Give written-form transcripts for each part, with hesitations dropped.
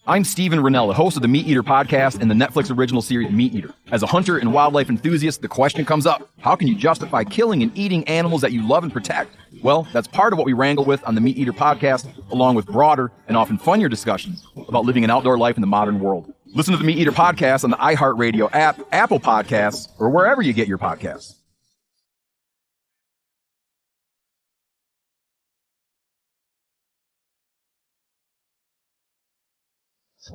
I'm Steven Rennell, the host of the Meat Eater podcast and the Netflix original series Meat Eater. As a hunter and wildlife enthusiast, the question comes up, how can you justify killing and eating animals that you love and protect? Well, that's part of what we wrangle with on the Meat Eater podcast, along with broader and often funnier discussions about living an outdoor life in the modern world. Listen to the Meat Eater podcast on the iHeartRadio app, Apple Podcasts, or wherever you get your podcasts.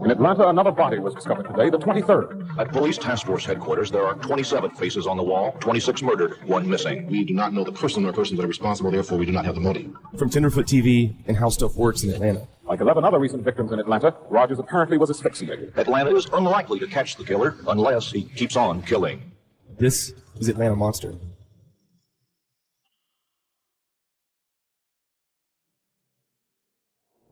In Atlanta, another body was discovered today, the 23rd. At Police Task Force headquarters, there are 27 faces on the wall, 26 murdered, 1 missing. We do not know the person or persons that are responsible, therefore we do not have the motive. From Tenderfoot TV and How Stuff Works in Atlanta. Like 11 other recent victims in Atlanta, Rogers apparently was asphyxiated. Atlanta is unlikely to catch the killer unless he keeps on killing. This is Atlanta Monster.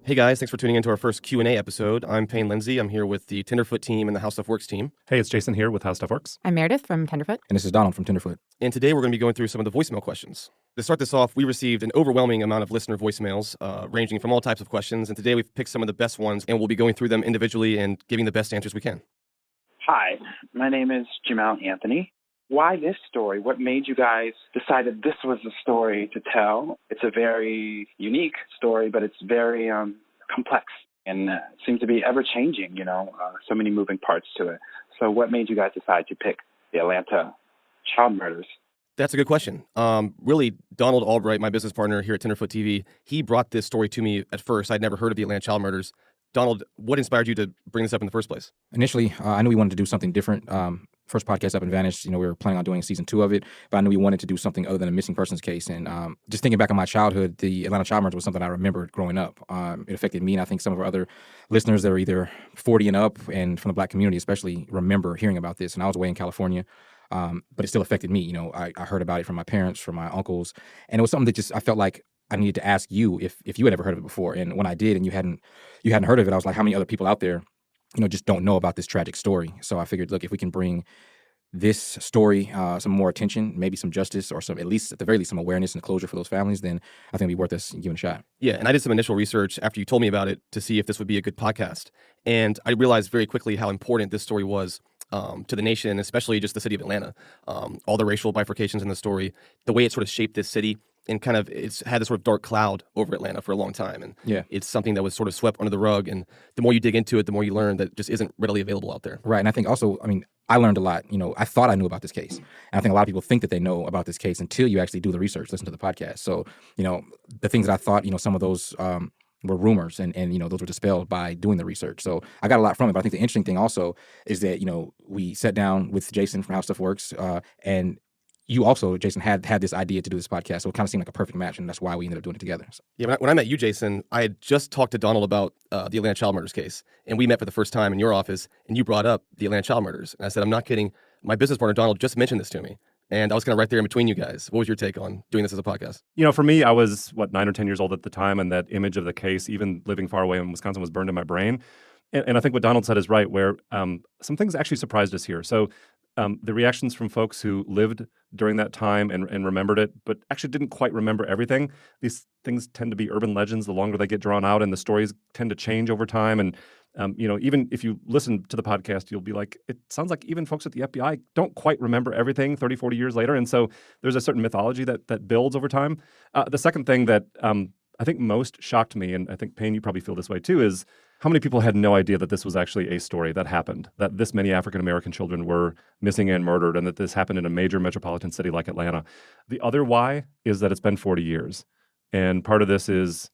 Hey guys, thanks for tuning into our first Q&A episode. I'm Payne Lindsay. I'm here with the Tenderfoot team and the How Stuff Works team. Hey, it's Jason here with How Stuff Works. I'm Meredith from Tenderfoot. And this is Donald from Tenderfoot. And today we're going to be going through some of the voicemail questions. To start this off, we received an overwhelming amount of listener voicemails, ranging from all types of questions. And today we've picked some of the best ones, and we'll be going through them individually and giving the best answers we can. Hi, my name is Jamal Anthony. Why this story? What made you guys decide that this was the story to tell? It's a very unique story, but it's very complex and seems to be ever-changing, so many moving parts to it. So what made you guys decide to pick the Atlanta child murders? That's a good question. Really, Donald Albright, my business partner here at Tenderfoot TV, he brought this story to me at first. I'd never heard of the Atlanta child murders. Donald, what inspired you to bring this up in the first place? Initially, I knew we wanted to do something different. First podcast up and vanished. We were planning on doing season 2 of it, but I knew we wanted to do something other than a missing persons case. And just thinking back on my childhood, the Atlanta child murders was something I remembered growing up. It affected me, and I think some of our other listeners that are either 40 and up, and from the Black community especially, remember hearing about this. And I was away in California, but it still affected me. I heard about it from my parents, from my uncles, and it was something that just I felt like I needed to ask you if you had ever heard of it before. And when I did, and you hadn't heard of it, I was like, how many other people out there just don't know about this tragic story? So I figured, look, if we can bring this story some more attention, maybe some justice, or some, at least at the very least, some awareness and closure for those families, then I think it'd be worth us giving a shot. Yeah, and I did some initial research after you told me about it to see if this would be a good podcast. And I realized very quickly how important this story was to the nation, especially just the city of Atlanta. All the racial bifurcations in the story, the way it sort of shaped this city, and kind of it's had this sort of dark cloud over Atlanta for a long time. And it's something that was sort of swept under the rug. And the more you dig into it, the more you learn that just isn't readily available out there. Right. And I think also, I learned a lot. I thought I knew about this case. And I think a lot of people think that they know about this case until you actually do the research, listen to the podcast. So, the things that I thought, some of those were rumors, and those were dispelled by doing the research. So I got a lot from it. But I think the interesting thing also is that, we sat down with Jason from How Stuff Works, and you also, Jason, had this idea to do this podcast, so it kind of seemed like a perfect match, and that's why we ended up doing it together. So. Yeah, when I met you, Jason, I had just talked to Donald about the Atlanta child murders case, and we met for the first time in your office, and you brought up the Atlanta child murders. And I said, I'm not kidding. My business partner, Donald, just mentioned this to me, and I was kind of right there in between you guys. What was your take on doing this as a podcast? For me, I was, 9 or 10 years old at the time, and that image of the case, even living far away in Wisconsin, was burned in my brain. And I think what Donald said is right, where some things actually surprised us here. So the reactions from folks who lived during that time and remembered it, but actually didn't quite remember everything. These things tend to be urban legends the longer they get drawn out, and the stories tend to change over time. And, even if you listen to the podcast, you'll be like, it sounds like even folks at the FBI don't quite remember everything 30, 40 years later. And so there's a certain mythology that builds over time. The second thing that I think most shocked me, and I think, Payne, you probably feel this way too, is how many people had no idea that this was actually a story that happened, that this many African-American children were missing and murdered, and that this happened in a major metropolitan city like Atlanta. The other why is that it's been 40 years. And part of this is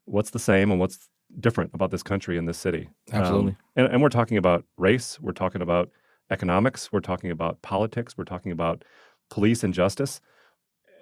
what's the same and what's different about this country and this city. Absolutely. And we're talking about race, we're talking about economics, we're talking about politics, we're talking about police and justice.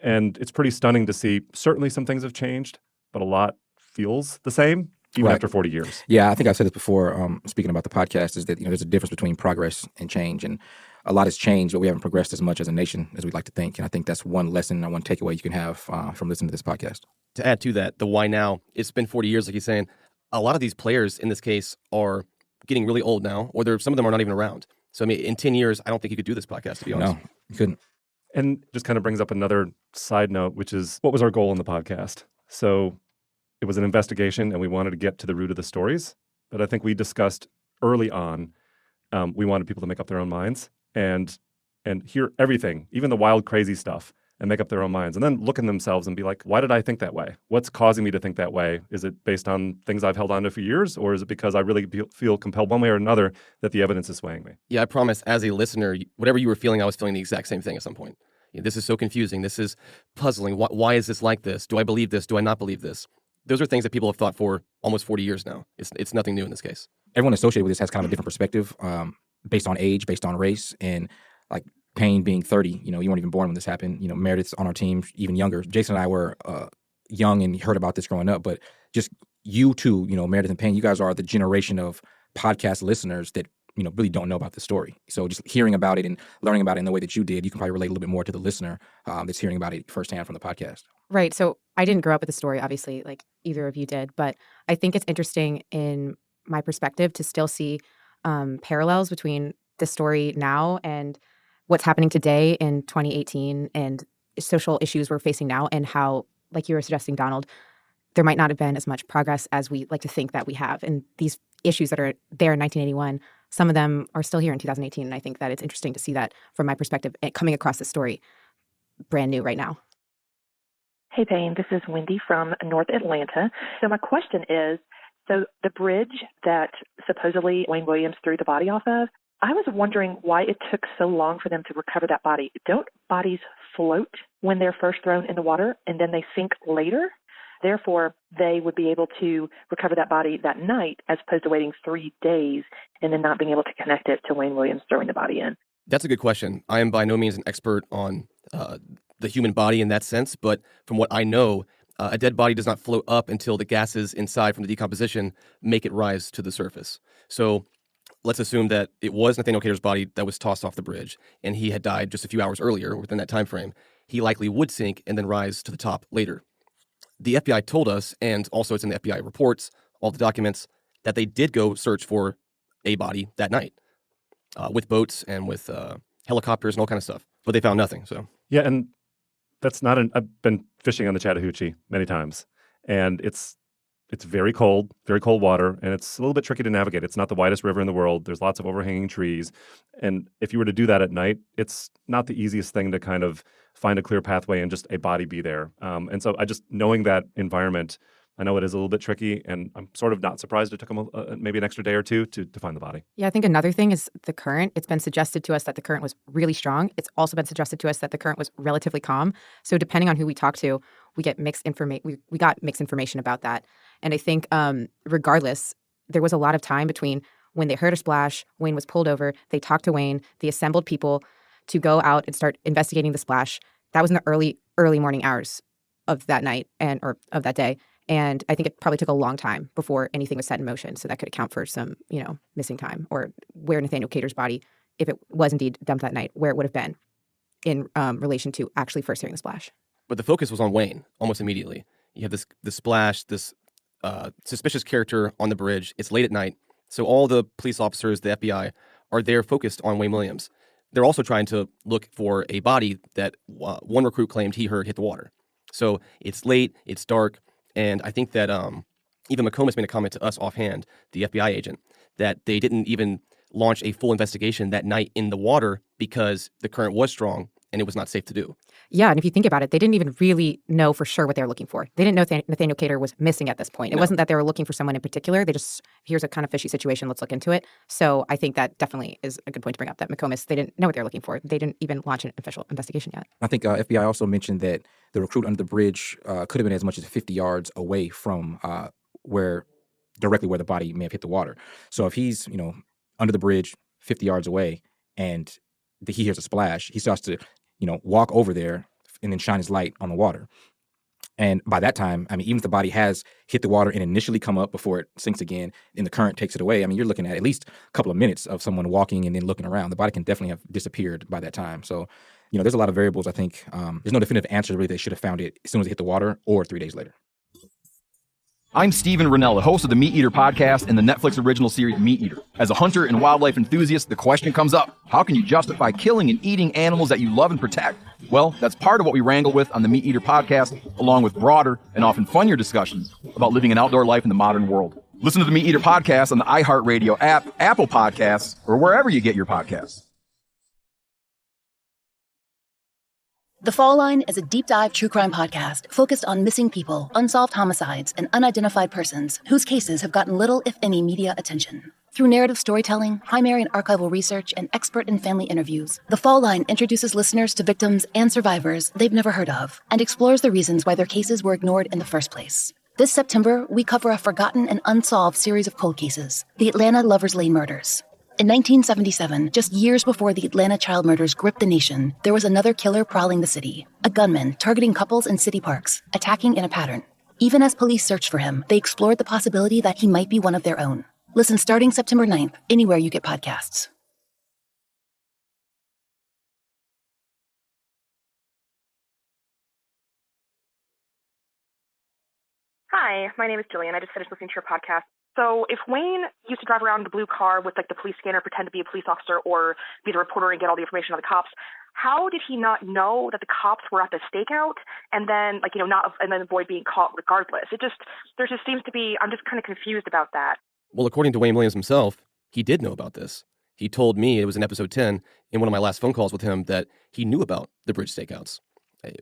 And it's pretty stunning to see certainly some things have changed, but a lot feels the same. Even after 40 years. Yeah, I think I've said this before, speaking about the podcast, is that there's a difference between progress and change. And a lot has changed, but we haven't progressed as much as a nation as we'd like to think. And I think that's one lesson and one takeaway you can have from listening to this podcast. To add to that, the why now, it's been 40 years, like he's saying. A lot of these players in this case are getting really old now, or some of them are not even around. So, in 10 years, I don't think you could do this podcast, to be honest. No, you couldn't. And just kind of brings up another side note, which is, what was our goal in the podcast? So it was an investigation, and we wanted to get to the root of the stories. but I think we discussed early on we wanted people to make up their own minds and hear everything, even the wild, crazy stuff, and make up their own minds, and then look in themselves and be like, why did I think that way? What's causing me to think that way? Is it based on things I've held on to for years, or is it because I really feel compelled one way or another that the evidence is swaying me? Yeah, I promise, as a listener, whatever you were feeling, I was feeling the exact same thing at some point. This is so confusing. This is puzzling. Why is this like this? Do I believe this? Do I not believe this? Those are things that people have thought for almost 40 years now. It's nothing new in this case. Everyone associated with this has kind of a different perspective, based on age, based on race, and like Payne being 30, you weren't even born when this happened. Meredith's on our team, even younger. Jason and I were young and heard about this growing up, but just you two, Meredith and Payne, you guys are the generation of podcast listeners that, really don't know about the story. So just hearing about it and learning about it in the way that you did, you can probably relate a little bit more to the listener that's hearing about it firsthand from the podcast. Right. So I didn't grow up with the story, obviously, like either of you did, but I think it's interesting in my perspective to still see parallels between the story now and what's happening today in 2018 and social issues we're facing now, and how, like you were suggesting, Donald, there might not have been as much progress as we like to think that we have. And these issues that are there in 1981, some of them are still here in 2018. And I think that it's interesting to see that from my perspective, coming across the story brand new right now. Hey, Payne, this is Wendy from North Atlanta. So my question is, so the bridge that supposedly Wayne Williams threw the body off of, I was wondering why it took so long for them to recover that body. Don't bodies float when they're first thrown in the water and then they sink later? Therefore, they would be able to recover that body that night as opposed to waiting 3 days and then not being able to connect it to Wayne Williams throwing the body in. That's a good question. I am by no means an expert on the human body in that sense, but from what I know, a dead body does not float up until the gases inside from the decomposition make it rise to the surface. So let's assume that it was Nathaniel Cater's body that was tossed off the bridge, and he had died just a few hours earlier within that time frame. He likely would sink and then rise to the top later. The FBI told us, and also it's in the FBI reports, all the documents, that they did go search for a body that night with boats and with helicopters and all kind of stuff, but they found nothing. So Yeah, and that's not I've been fishing on the Chattahoochee many times, and it's very cold water, and it's a little bit tricky to navigate. It's not the widest river in the world. There's lots of overhanging trees. And if you were to do that at night, it's not the easiest thing to kind of find a clear pathway and just a body be there. And so knowing that environment, I know it is a little bit tricky, and I'm sort of not surprised it took them maybe an extra day or two to find the body. Yeah, I think another thing is the current. It's been suggested to us that the current was really strong. It's also been suggested to us that the current was relatively calm. So depending on who we talk to, we get mixed information. We got mixed information about that. And I think regardless, there was a lot of time between when they heard a splash, Wayne was pulled over, they talked to Wayne, they assembled people to go out and start investigating the splash. That was in the early morning hours of that night or of that day. And I think it probably took a long time before anything was set in motion. So that could account for some, missing time, or where Nathaniel Cater's body, if it was indeed dumped that night, where it would have been in relation to actually first hearing the splash. But the focus was on Wayne almost immediately. You have this splash, this suspicious character on the bridge. It's late at night. So all the police officers, the FBI, are there focused on Wayne Williams. They're also trying to look for a body that one recruit claimed he heard hit the water. So it's late, it's dark. And I think that even McComas made a comment to us offhand, the FBI agent, that they didn't even launch a full investigation that night in the water because the current was strong and it was not safe to do. Yeah, and if you think about it, they didn't even really know for sure what they were looking for. They didn't know Nathaniel Cater was missing at this point. It wasn't that they were looking for someone in particular. They just, here's a kind of fishy situation, let's look into it. So I think that definitely is a good point to bring up, that McComas, they didn't know what they were looking for. They didn't even launch an official investigation yet. I think FBI also mentioned that the recruit under the bridge could have been as much as 50 yards away from directly where the body may have hit the water. So if he's, under the bridge, 50 yards away, and he hears a splash, he starts to, walk over there and then shine his light on the water. And by that time, even if the body has hit the water and initially come up before it sinks again and the current takes it away, you're looking at least a couple of minutes of someone walking and then looking around. The body can definitely have disappeared by that time. So, there's a lot of variables, I think. There's no definitive answer, really. They should have found it as soon as it hit the water or 3 days later. I'm Stephen Rennell, the host of the Meat Eater podcast and the Netflix original series Meat Eater. As a hunter and wildlife enthusiast, the question comes up, how can you justify killing and eating animals that you love and protect? Well, that's part of what we wrangle with on the Meat Eater podcast, along with broader and often funnier discussions about living an outdoor life in the modern world. Listen to the Meat Eater podcast on the iHeartRadio app, Apple Podcasts, or wherever you get your podcasts. The Fall Line is a deep dive true crime podcast focused on missing people, unsolved homicides, and unidentified persons whose cases have gotten little, if any, media attention. Through narrative storytelling, primary and archival research, and expert and family interviews, The Fall Line introduces listeners to victims and survivors they've never heard of and explores the reasons why their cases were ignored in the first place. This September, we cover a forgotten and unsolved series of cold cases, the Atlanta Lovers Lane murders. In 1977, just years before the Atlanta child murders gripped the nation, there was another killer prowling the city, a gunman targeting couples in city parks, attacking in a pattern. Even as police searched for him, they explored the possibility that he might be one of their own. Listen starting September 9th, anywhere you get podcasts. Hi, my name is Jillian. I just finished listening to your podcast. So if Wayne used to drive around in a blue car with like the police scanner, pretend to be a police officer or be the reporter and get all the information on the cops, how did he not know that the cops were at the stakeout and then and then avoid being caught regardless? There just seems to be, I'm just kind of confused about that. Well, according to Wayne Williams himself, he did know about this. He told me, it was in episode 10, in one of my last phone calls with him, that he knew about the bridge stakeouts.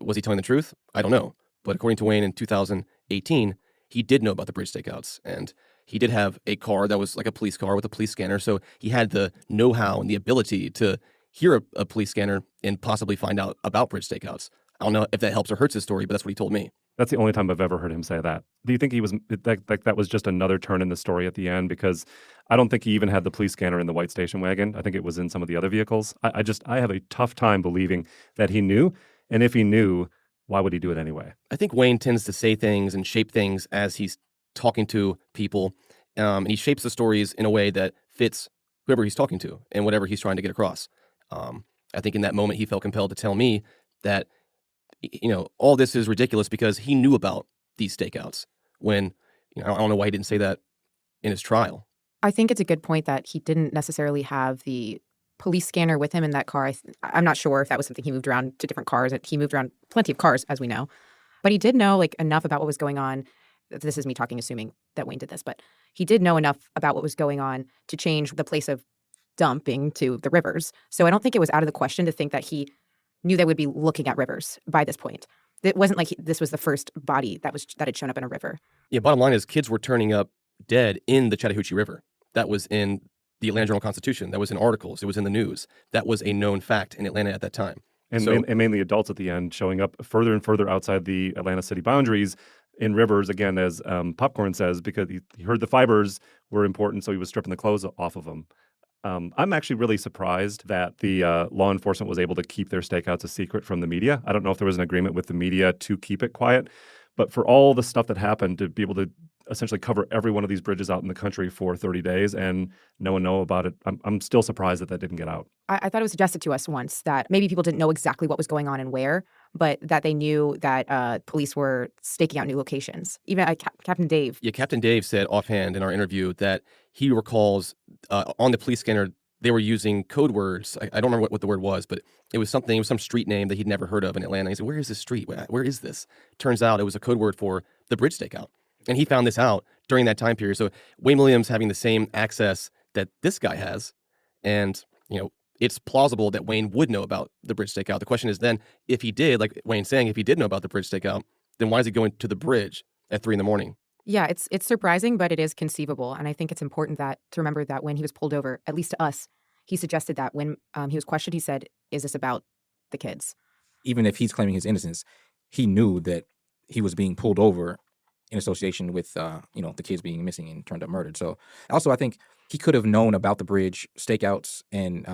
Was he telling the truth? I don't know. But according to Wayne, in 2018, he did know about the bridge stakeouts. And he did have a car that was like a police car with a police scanner. So he had the know-how and the ability to hear a police scanner and possibly find out about bridge stakeouts. I don't know if that helps or hurts his story, but that's what he told me. That's the only time I've ever heard him say that. Do you think he was that was just another turn in the story at the end? Because I don't think he even had the police scanner in the white station wagon. I think it was in some of the other vehicles. I have a tough time believing that he knew. And if he knew, why would he do it anyway? I think Wayne tends to say things and shape things as he's talking to people. And he shapes the stories in a way that fits whoever he's talking to and whatever he's trying to get across. I think in that moment, he felt compelled to tell me that, all this is ridiculous because he knew about these stakeouts when, I don't know why he didn't say that in his trial. I think it's a good point that he didn't necessarily have the police scanner with him in that car. I'm not sure if that was something he moved around to different cars. He moved around plenty of cars, as we know. But he did know enough about what was going on. This is me talking, assuming that Wayne did this, but he did know enough about what was going on to change the place of dumping to the rivers. So I don't think it was out of the question to think that he knew they would be looking at rivers by this point. It wasn't like this was the first body that had shown up in a river. Yeah, bottom line is kids were turning up dead in the Chattahoochee River. That was in the Atlanta Journal-Constitution. That was in articles. It was in the news. That was a known fact in Atlanta at that time. And mainly adults at the end showing up further and further outside the Atlanta city boundaries in rivers, again, as Popcorn says, because he heard the fibers were important, so he was stripping the clothes off of them. I'm actually really surprised that the law enforcement was able to keep their stakeouts a secret from the media. I don't know if there was an agreement with the media to keep it quiet, but for all the stuff that happened, to be able to essentially cover every one of these bridges out in the country for 30 days and no one know about it, I'm still surprised that didn't get out. I thought it was suggested to us once that maybe people didn't know exactly what was going on and where, but that they knew that police were staking out new locations. Even Captain Dave. Yeah, Captain Dave said offhand in our interview that he recalls on the police scanner, they were using code words. I don't remember what the word was, but it was some street name that he'd never heard of in Atlanta. He said, where is this street? Where is this? Turns out it was a code word for the bridge stakeout. And he found this out during that time period. So Wayne Williams having the same access that this guy has. And, it's plausible that Wayne would know about the bridge stakeout. The question is then, if he did, like Wayne's saying, if he did know about the bridge stakeout, then why is he going to the bridge at 3 a.m? Yeah, it's surprising, but it is conceivable. And I think it's important to remember that when he was pulled over, at least to us, he suggested that when he was questioned, he said, is this about the kids? Even if he's claiming his innocence, he knew that he was being pulled over in association with, the kids being missing and turned up murdered. So also, I think he could have known about the bridge stakeouts, and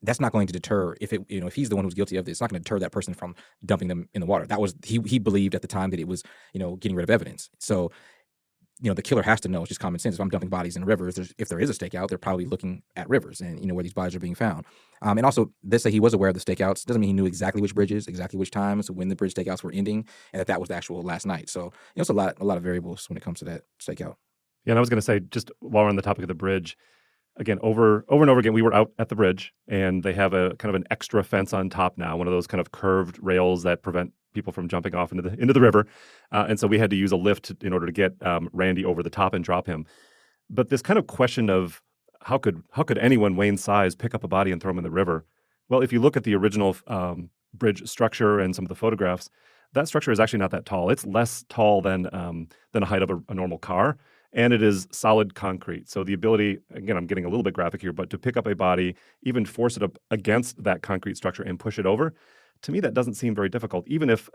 that's not going to deter if he's the one who's guilty of this. It's not going to deter that person from dumping them in the water. That was he believed at the time that it was getting rid of evidence. So the killer has to know. It's just common sense. If I'm dumping bodies in rivers, if there is a stakeout, they're probably looking at rivers and where these bodies are being found. And also, they say he was aware of the stakeouts. Doesn't mean he knew exactly which bridges, exactly which times, when the bridge stakeouts were ending, and that was the actual last night. So it's a lot of variables when it comes to that stakeout. Yeah, and I was going to say, just while we're on the topic of the bridge, again, over and over again, we were out at the bridge, and they have a kind of an extra fence on top now, one of those kind of curved rails that prevent people from jumping off into the river. And so we had to use a lift in order to get Randy over the top and drop him. But this kind of question of how could anyone Wayne's size pick up a body and throw him in the river? Well, if you look at the original bridge structure and some of the photographs, that structure is actually not that tall. It's less tall than a height of a normal car, and it is solid concrete. So the ability, again, I'm getting a little bit graphic here, but to pick up a body, even force it up against that concrete structure and push it over, to me that doesn't seem very difficult, even if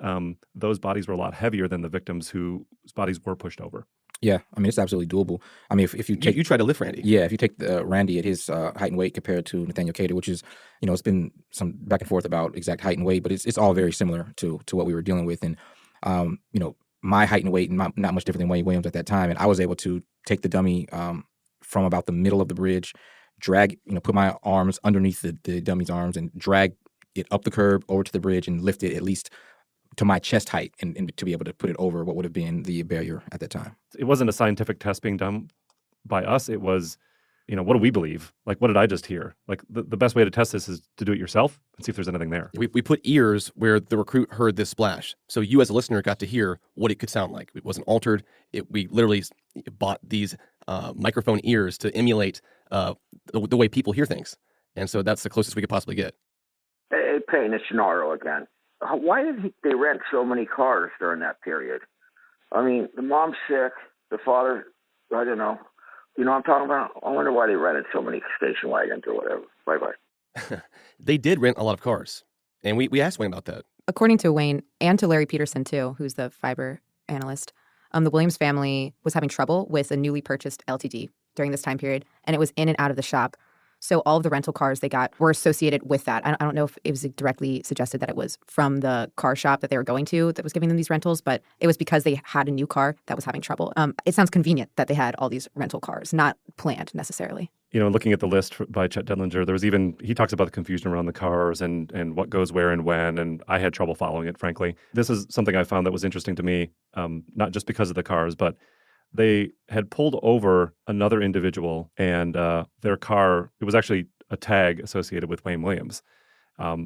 those bodies were a lot heavier than the victims whose bodies were pushed over. Yeah, I mean, it's absolutely doable. I mean, if you take... You try to lift Randy. Yeah, if you take Randy at his height and weight compared to Nathaniel Cater, which is, it's been some back and forth about exact height and weight, but it's all very similar to what we were dealing with. And, my height and weight, not much different than Wayne Williams at that time. And I was able to take the dummy from about the middle of the bridge, drag, put my arms underneath the dummy's arms and drag it up the curb over to the bridge and lift it at least to my chest height and to be able to put it over what would have been the barrier at that time. It wasn't a scientific test being done by us. It was, what do we believe? Like, what did I just hear? Like, the best way to test this is to do it yourself and see if there's anything there. We put ears where the recruit heard this splash. So you as a listener got to hear what it could sound like. It wasn't altered. We literally bought these microphone ears to emulate the way people hear things. And so that's the closest we could possibly get. Hey, Payne, it's Gennaro again. Why did they rent so many cars during that period? I mean, the mom's sick, the father, I don't know. You know what I'm talking about? I wonder why they rented so many station wagons or whatever. Bye-bye. They did rent a lot of cars. And we asked Wayne about that. According to Wayne and to Larry Peterson, too, who's the fiber analyst, the Williams family was having trouble with a newly purchased LTD during this time period, and it was in and out of the shop. So all of the rental cars they got were associated with that. I don't know if it was directly suggested that it was from the car shop that they were going to that was giving them these rentals, but it was because they had a new car that was having trouble. It sounds convenient that they had all these rental cars, not planned necessarily. Looking at the list by Chet Dedlinger, there was he talks about the confusion around the cars and what goes where and when, and I had trouble following it, frankly. This is something I found that was interesting to me, not just because of the cars, but they had pulled over another individual, and their car, it was actually a tag associated with Wayne Williams,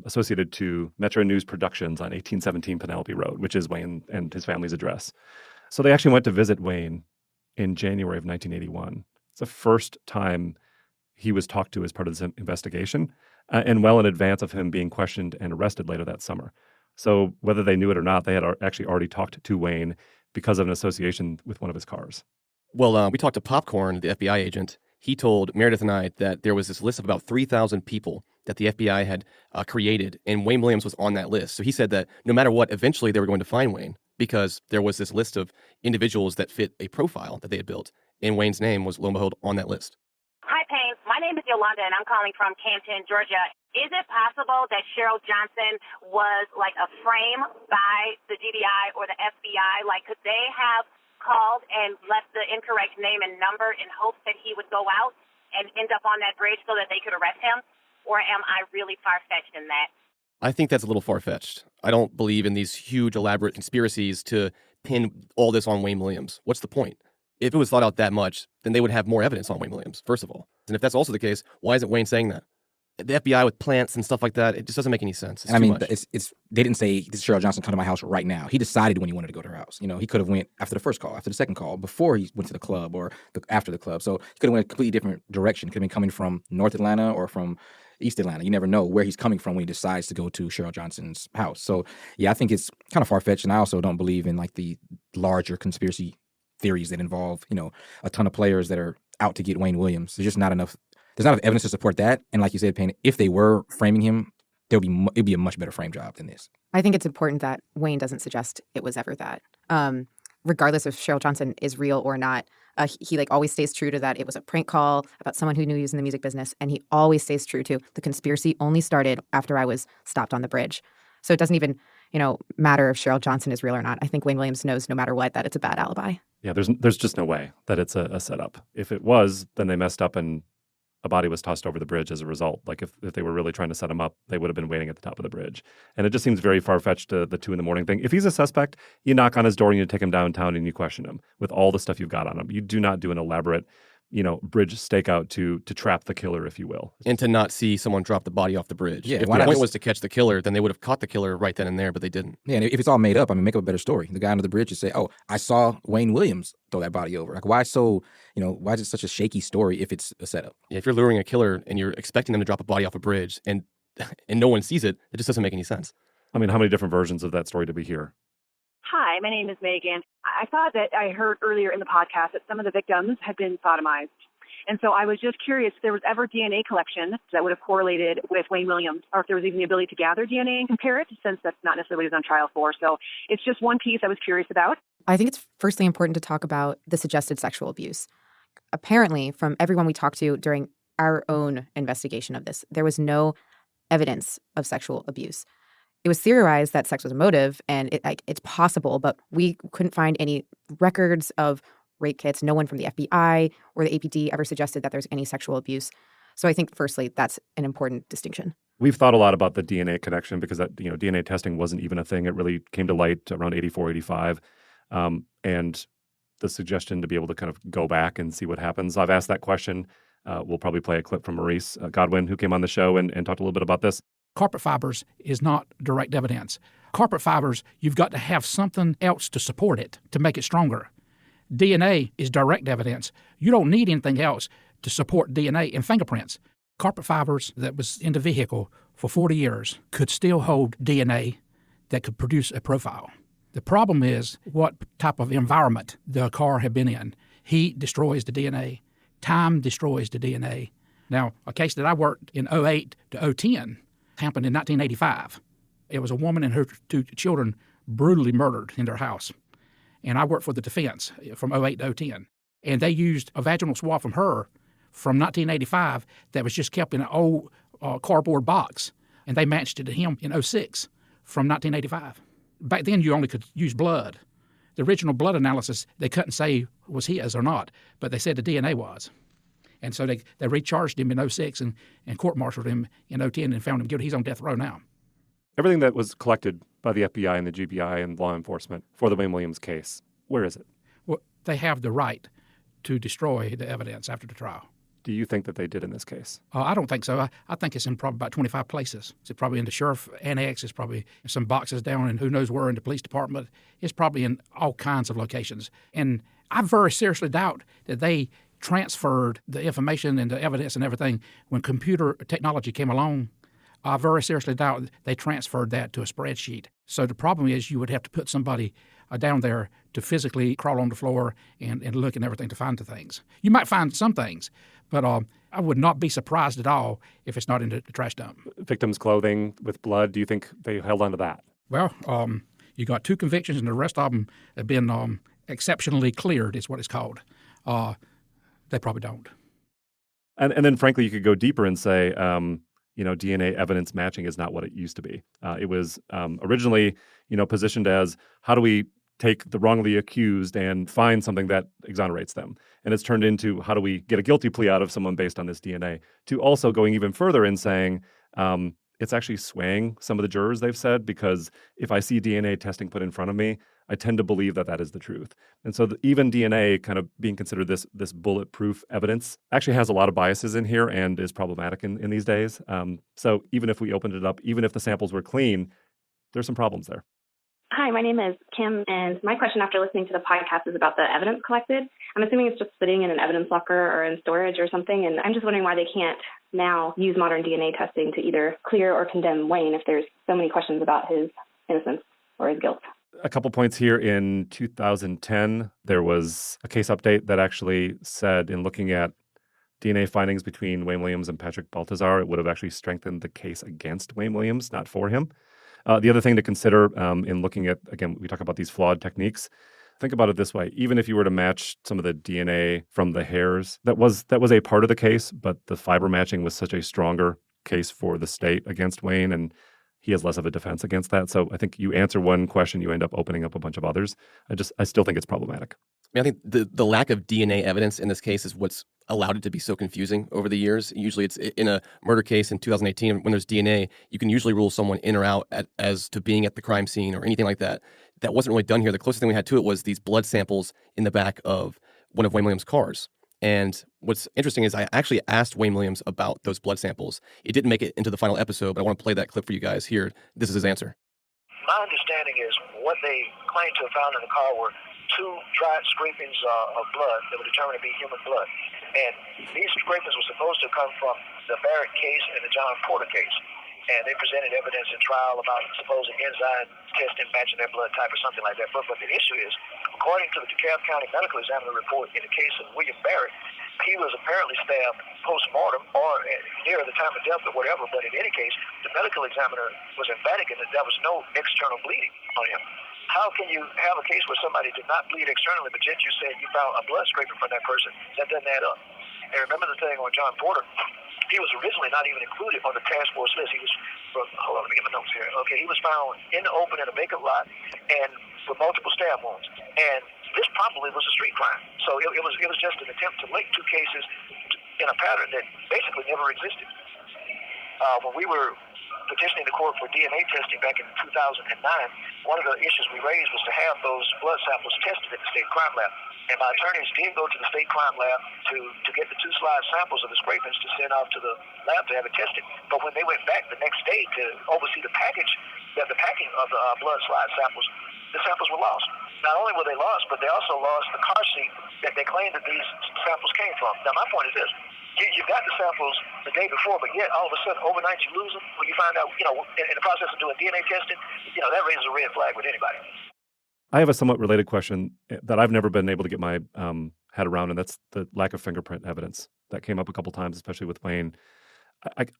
associated to Metro News Productions on 1817 Penelope Road, which is Wayne and his family's address. So they actually went to visit Wayne in January of 1981. It's the first time he was talked to as part of this investigation, and well in advance of him being questioned and arrested later that summer. So whether they knew it or not, they had actually already talked to Wayne because of an association with one of his cars. Well, we talked to Popcorn, the FBI agent. He told Meredith and I that there was this list of about 3,000 people that the FBI had created, and Wayne Williams was on that list. So he said that no matter what, eventually they were going to find Wayne because there was this list of individuals that fit a profile that they had built, and Wayne's name was, lo and behold, on that list. Hi, Payne. My name is Yolanda, and I'm calling from Canton, Georgia. Is it possible that Cheryl Johnson was like a frame by the GBI or the FBI? Like, could they have called and left the incorrect name and number in hopes that he would go out and end up on that bridge so that they could arrest him? Or am I really far-fetched in that? I think that's a little far-fetched. I don't believe in these huge, elaborate conspiracies to pin all this on Wayne Williams. What's the point? If it was thought out that much, then they would have more evidence on Wayne Williams, first of all. And if that's also the case, why isn't Wayne saying that? The FBI with plants and stuff like that, it just doesn't make any sense. It's I mean, too much. They didn't say, "This Cheryl Johnson come to my house right now." He decided when he wanted to go to her house. He could have went after the first call, after the second call, before he went to the club or after the club. So he could have went a completely different direction. Could have been coming from North Atlanta or from East Atlanta. You never know where he's coming from when he decides to go to Cheryl Johnson's house. So yeah, I think it's kind of far-fetched, and I also don't believe in like the larger conspiracy theories that involve, a ton of players that are out to get Wayne Williams. There's not enough evidence to support that. And like you said, Payne, if they were framing him, it'd be a much better frame job than this. I think it's important that Wayne doesn't suggest it was ever that. Regardless if Cheryl Johnson is real or not, he always stays true to that. It was a prank call about someone who knew he was in the music business, and he always stays true to the conspiracy only started after I was stopped on the bridge. So it doesn't even, matter if Cheryl Johnson is real or not. I think Wayne Williams knows no matter what that it's a bad alibi. Yeah, there's just no way that it's a setup. If it was, then they messed up and a body was tossed over the bridge as a result. Like if they were really trying to set him up, they would have been waiting at the top of the bridge. And it just seems very far-fetched to the 2 a.m. thing. If he's a suspect, you knock on his door and you take him downtown and you question him with all the stuff you've got on him. You do not do an elaborate bridge stakeout to trap the killer, if you will. And to not see someone drop the body off the bridge. Yeah, If why the not point just- was to catch the killer, then they would have caught the killer right then and there, but they didn't. Yeah, and if it's all made up, I mean, make up a better story. The guy under the bridge would say, "Oh, I saw Wayne Williams throw that body over." Like, why why is it such a shaky story if it's a setup? Yeah, if you're luring a killer and you're expecting them to drop a body off a bridge and no one sees it, it just doesn't make any sense. I mean, how many different versions of that story did we hear? Hi, my name is Megan. I thought that I heard earlier in the podcast that some of the victims had been sodomized. And so I was just curious if there was ever DNA collection that would have correlated with Wayne Williams, or if there was even the ability to gather DNA and compare it, since that's not necessarily what he's on trial for. So it's just one piece I was curious about. I think it's firstly important to talk about the suggested sexual abuse. Apparently, from everyone we talked to during our own investigation of this, there was no evidence of sexual abuse. It was theorized that sex was a motive, and it's possible, but we couldn't find any records of rape kits. No one from the FBI or the APD ever suggested that there's any sexual abuse. So I think, firstly, that's an important distinction. We've thought a lot about the DNA connection because that DNA testing wasn't even a thing. It really came to light around 84, 85. And the suggestion to be able to kind of go back and see what happens. I've asked that question. We'll probably play a clip from Maurice Godwin, who came on the show and talked a little bit about this. Carpet fibers is not direct evidence. Carpet fibers, you've got to have something else to support it, to make it stronger. DNA is direct evidence. You don't need anything else to support DNA and fingerprints. Carpet fibers that was in the vehicle for 40 years could still hold DNA that could produce a profile. The problem is what type of environment the car had been in. Heat destroys the DNA. Time destroys the DNA. Now, a case that I worked in 08 to 010 happened in 1985. It was a woman and her 2 children brutally murdered in their house. And I worked for the defense from 08 to 010. And they used a vaginal swab from her from 1985 that was just kept in an old cardboard box. And they matched it to him in 06 from 1985. Back then, you only could use blood. The original blood analysis, they couldn't say was his or not, but they said the DNA was. And so they recharged him in 06 and court-martialed him in 010 and found him guilty. He's on death row now. Everything that was collected by the FBI and the GBI and law enforcement for the Wayne Williams case, where is it? Well, they have the right to destroy the evidence after the trial. Do you think that they did in this case? I don't think so. I think it's in probably about 25 places. It's probably in the sheriff annex. It's probably in some boxes down in who knows where in the police department. It's probably in all kinds of locations. And I very seriously doubt that they transferred the information and the evidence and everything when computer technology came along. I very seriously doubt they transferred that to a spreadsheet. So the problem is you would have to put somebody down there to physically crawl on the floor and look and everything to find the things. You might find some things, but I would not be surprised at all if it's not in the trash dump. Victims' clothing with blood, do you think they held on to that? Well, you got 2 convictions and the rest of them have been exceptionally cleared is what it's called. They probably don't. And then, frankly, you could go deeper and say, DNA evidence matching is not what it used to be. It was originally, positioned as how do we take the wrongly accused and find something that exonerates them. And it's turned into how do we get a guilty plea out of someone based on this DNA, to also going even further and saying it's actually swaying some of the jurors, they've said, because if I see DNA testing put in front of me, I tend to believe that that is the truth. And so even DNA kind of being considered this bulletproof evidence actually has a lot of biases in here and is problematic in these days. So even if we opened it up, even if the samples were clean, there's some problems there. Hi, my name is Kim, and my question after listening to the podcast is about the evidence collected. I'm assuming it's just sitting in an evidence locker or in storage or something, and I'm just wondering why they can't now use modern DNA testing to either clear or condemn Wayne if there's so many questions about his innocence or his guilt. A couple points here. In 2010, there was a case update that actually said, in looking at DNA findings between Wayne Williams and Patrick Baltazar, it would have actually strengthened the case against Wayne Williams, not for him. The other thing to consider in looking at, again, we talk about these flawed techniques. Think about it this way. Even if you were to match some of the DNA from the hairs, that was a part of the case, but the fiber matching was such a stronger case for the state against Wayne, and he has less of a defense against that. So I think you answer one question, you end up opening up a bunch of others. I still think it's problematic. I think the lack of DNA evidence in this case is what's allowed it to be so confusing over the years. Usually it's in a murder case in 2018, when there's DNA, you can usually rule someone in or out as to being at the crime scene or anything like that. That wasn't really done here. The closest thing we had to it was these blood samples in the back of one of Wayne Williams' cars. And what's interesting is I actually asked Wayne Williams about those blood samples. It didn't make it into the final episode, but I want to play that clip for you guys here. This is his answer. My understanding is what they claimed to have found in the car were two dried scrapings of blood that were determined to be human blood. And these scrapings were supposed to come from the Barrett case and the John Porter case. And they presented evidence in trial about supposed enzyme testing matching their blood type or something like that. But the issue is, according to the DeKalb County Medical Examiner report in the case of William Barrett, he was apparently stabbed post-mortem or near the time of death or whatever. But in any case, the medical examiner was emphatic in that there was no external bleeding on him. How can you have a case where somebody did not bleed externally, but yet you said you found a blood scraping from that person? That doesn't add up. And remember the thing on John Porter, he was originally not even included on the task force list. He was, hold on, let me get my notes here. Okay, he was found in the open in a vacant lot and with multiple stab wounds. And this probably was a street crime. So it was just an attempt to link two cases in a pattern that basically never existed. When we were petitioning the court for DNA testing back in 2009, one of the issues we raised was to have those blood samples tested at the state crime lab. And my attorneys did go to the state crime lab to get the two slide samples of the scrapings to send off to the lab to have it tested. But when they went back the next day to oversee the packing of the blood slide samples, the samples were lost. Not only were they lost, but they also lost the car seat that they claimed that these samples came from. Now, my point is this. You got the samples the day before, but yet all of a sudden, overnight, you lose them. When you find out, in the process of doing DNA testing, that raises a red flag with anybody. I have a somewhat related question that I've never been able to get my head around, and that's the lack of fingerprint evidence that came up a couple times, especially with Payne.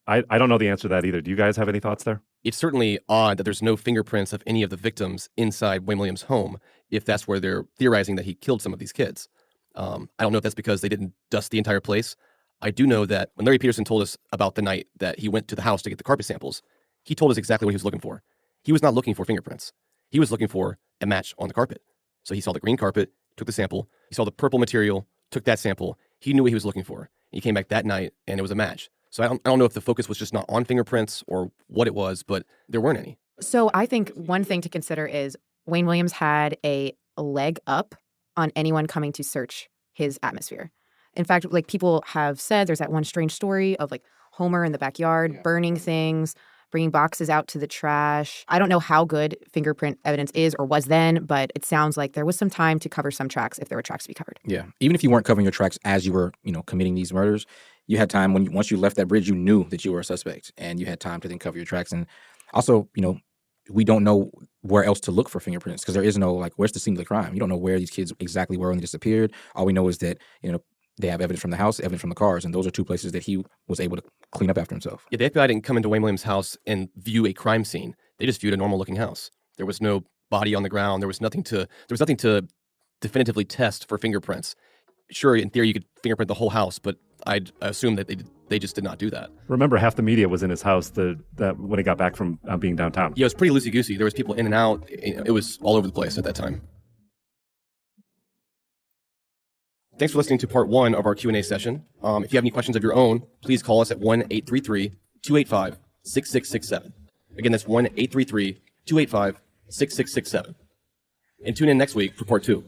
I don't know the answer to that either. Do you guys have any thoughts there? It's certainly odd that there's no fingerprints of any of the victims inside Wayne Williams' home, if that's where they're theorizing that he killed some of these kids. I don't know if that's because they didn't dust the entire place. I do know that when Larry Peterson told us about the night that he went to the house to get the carpet samples, he told us exactly what he was looking for. He was not looking for fingerprints. He was looking for a match on the carpet. So he saw the green carpet, took the sample. He saw the purple material, took that sample. He knew what he was looking for. He came back that night, and it was a match. So I don't know if the focus was just not on fingerprints or what it was, but there weren't any. So I think one thing to consider is Wayne Williams had a leg up on anyone coming to search his atmosphere. In fact, people have said there's that one strange story of Homer in the backyard burning things, bringing boxes out to the trash. I don't know how good fingerprint evidence is or was then, but it sounds like there was some time to cover some tracks if there were tracks to be covered. Yeah. Even if you weren't covering your tracks as you were, committing these murders, you had time once you left that bridge, you knew that you were a suspect and you had time to then cover your tracks. And also, we don't know where else to look for fingerprints because there is no, where's the scene of the crime? You don't know where these kids exactly were when they disappeared. All we know is that, they have evidence from the house, evidence from the cars, and those are two places that he was able to clean up after himself. Yeah, the FBI didn't come into Wayne Williams' house and view a crime scene. They just viewed a normal-looking house. There was no body on the ground. There was nothing to definitively test for fingerprints. Sure, in theory, you could fingerprint the whole house, but I'd assume that they just did not do that. Remember, half the media was in his house that when he got back from being downtown. Yeah, it was pretty loosey-goosey. There was people in and out. It was all over the place at that time. Thanks for listening to part one of our Q&A session. If you have any questions of your own, please call us at 1-833-285-6667. Again, that's 1-833-285-6667. And tune in next week for part two.